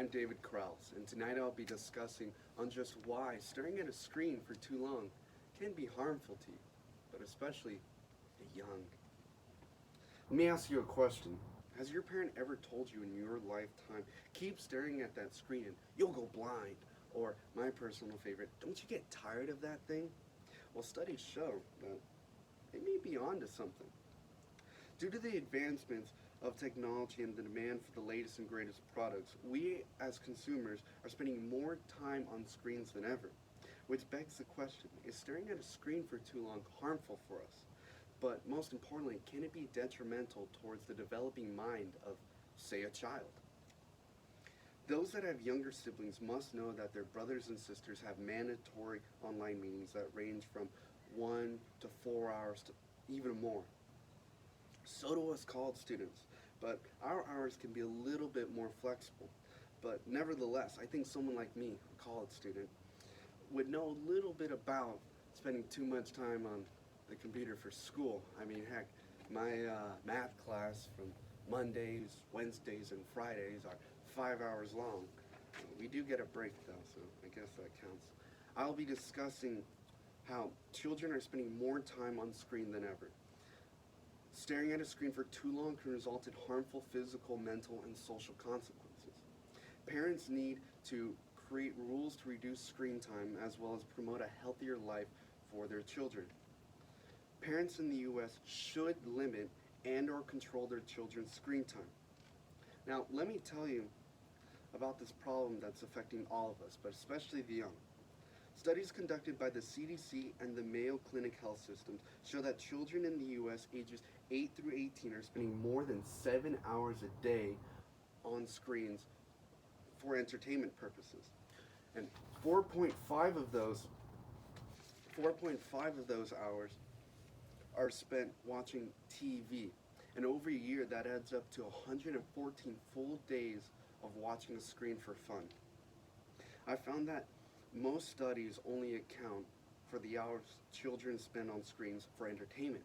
I'm David Krause, and tonight I'll be discussing on just why staring at a screen for too long can be harmful to you, but especially the young. Let me ask you a question. Has your parent ever told you in your lifetime, keep staring at that screen and you'll go blind? Or, my personal favorite, don't you get tired of that thing? Well, studies show that they may be onto something. Due to the advancements of technology and the demand for the latest and greatest products, we as consumers are spending more time on screens than ever. Which begs the question, is staring at a screen for too long harmful for us? But most importantly, can it be detrimental towards the developing mind of, say, a child? Those that have younger siblings must know that their brothers and sisters have mandatory online meetings that range from 1 to 4 hours to even more. So do us college students, but our hours can be a little bit more flexible. But nevertheless, I think someone like me, a college student, would know a little bit about spending too much time on the computer for school. I mean, heck, my math class from Mondays, Wednesdays, and Fridays are 5 hours long. We do get a break though, so I guess that counts. I'll be discussing how children are spending more time on screen than ever. Staring at a screen for too long can result in harmful physical, mental, and social consequences. Parents need to create rules to reduce screen time as well as promote a healthier life for their children. Parents in the U.S. should limit and or control their children's screen time. Now, let me tell you about this problem that's affecting all of us, but especially the young. Studies conducted by the CDC and the Mayo Clinic Health Systems show that children in the U.S. ages 8 through 18 are spending more than 7 hours a day on screens for entertainment purposes. And 4.5 of those hours are spent watching TV. And over a year, that adds up to 114 full days of watching a screen for fun. I found that most studies only account for the hours children spend on screens for entertainment.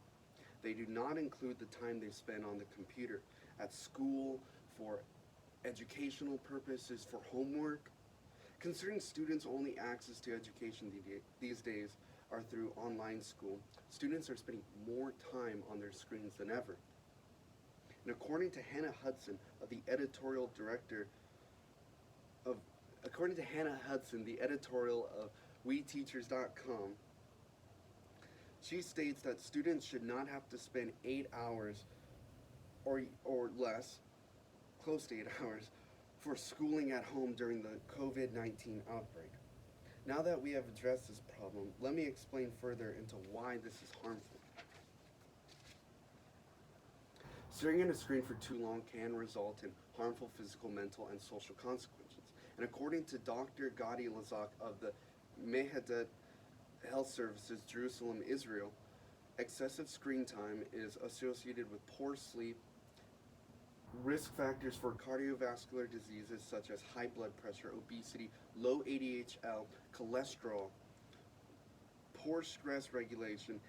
They do not include the time they spend on the computer, at school, for educational purposes, for homework. Considering students' only access to education these days are through online school, students are spending more time on their screens than ever. And according to Hannah Hudson, the editorial of WeTeachers.com, she states that students should not have to spend 8 hours or less, close to 8 hours, for schooling at home during the COVID-19 outbreak. Now that we have addressed this problem, let me explain further into why this is harmful. Staring at a screen for too long can result in harmful physical, mental, and social consequences. And according to Dr. Gadi Lazak of the Mehadet Health Services, Jerusalem, Israel, excessive screen time is associated with poor sleep, risk factors for cardiovascular diseases such as high blood pressure, obesity, low ADHL, cholesterol, poor stress regulation,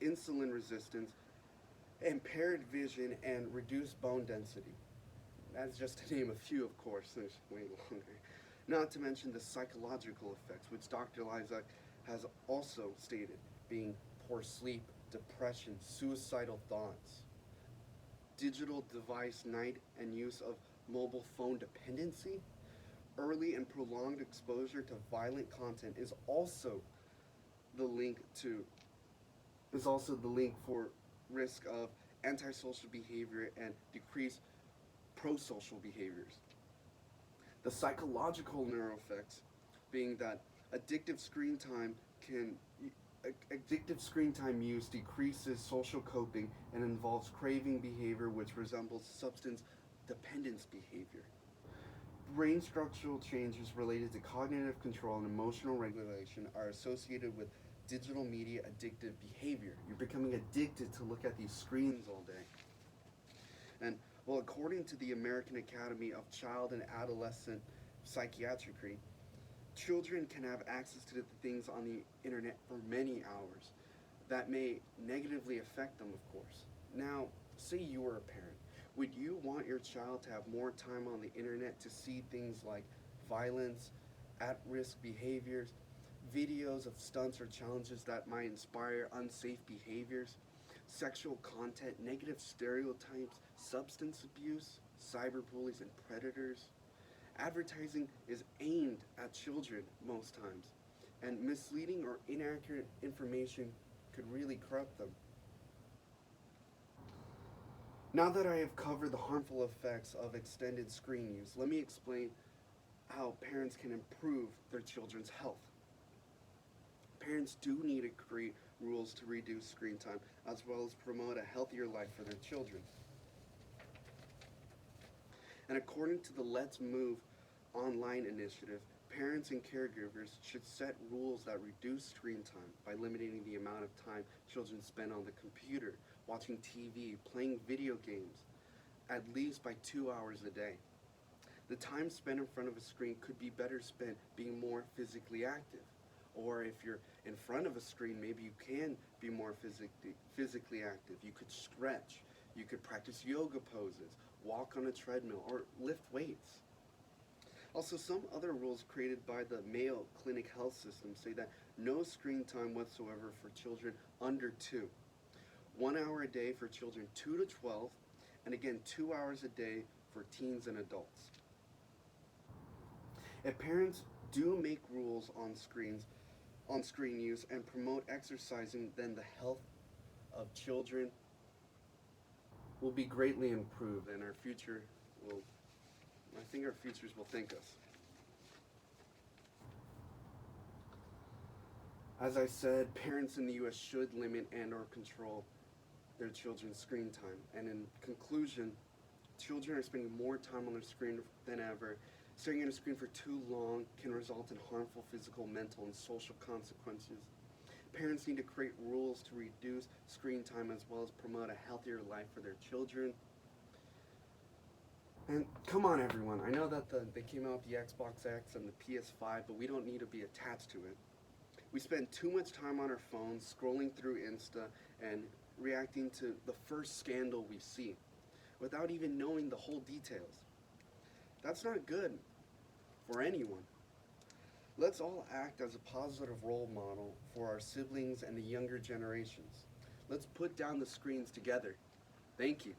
insulin resistance, impaired vision, and reduced bone density. That's just to name a few, of course. There's way longer. Not to mention the psychological effects, which Dr. Lizak has also stated, being poor sleep, depression, suicidal thoughts, digital device night and use of mobile phone dependency, early and prolonged exposure to violent content is also the link for risk of antisocial behavior and decreased pro-social behaviors. The psychological neural effects being that addictive screen time use decreases social coping and involves craving behavior which resembles substance dependence behavior. Brain structural changes related to cognitive control and emotional regulation are associated with digital media addictive behavior. You're becoming addicted to look at these screens all day. And well, according to the American Academy of Child and Adolescent Psychiatry, children can have access to the things on the internet for many hours. That may negatively affect them, of course. Now, say you were a parent. Would you want your child to have more time on the internet to see things like violence, at risk behaviors, videos of stunts or challenges that might inspire unsafe behaviors, sexual content, negative stereotypes, substance abuse, cyberbullies, and predators? Advertising is aimed at children most times, and misleading or inaccurate information could really corrupt them. Now that I have covered the harmful effects of extended screen use, let me explain how parents can improve their children's health. Parents do need to create rules to reduce screen time, as well as promote a healthier life for their children. And according to the Let's Move online initiative, parents and caregivers should set rules that reduce screen time by limiting the amount of time children spend on the computer, watching TV, playing video games, at least by 2 hours a day. The time spent in front of a screen could be better spent being more physically active. Or if you're in front of a screen, maybe you can be more physically active. You could stretch, you could practice yoga poses, walk on a treadmill, or lift weights. Also, some other rules created by the Mayo Clinic Health System say that no screen time whatsoever for children under 2. 1 hour a day for children 2 to 12, and again 2 hours a day for teens and adults. If parents do make rules on screen use and promote exercising, then the health of children will be greatly improved, and I think our futures will thank us. As I said, parents in the U.S. should limit and or control their children's screen time. And in conclusion, children are spending more time on their screen than ever. Staring at a screen for too long can result in harmful physical, mental, and social consequences. Parents need to create rules to reduce screen time as well as promote a healthier life for their children. And come on, everyone. I know that they came out with the Xbox X and the PS5, but we don't need to be attached to it. We spend too much time on our phones, scrolling through Insta, and reacting to the first scandal we see, without even knowing the whole details. That's not good for anyone. Let's all act as a positive role model for our siblings and the younger generations. Let's put down the screens together. Thank you.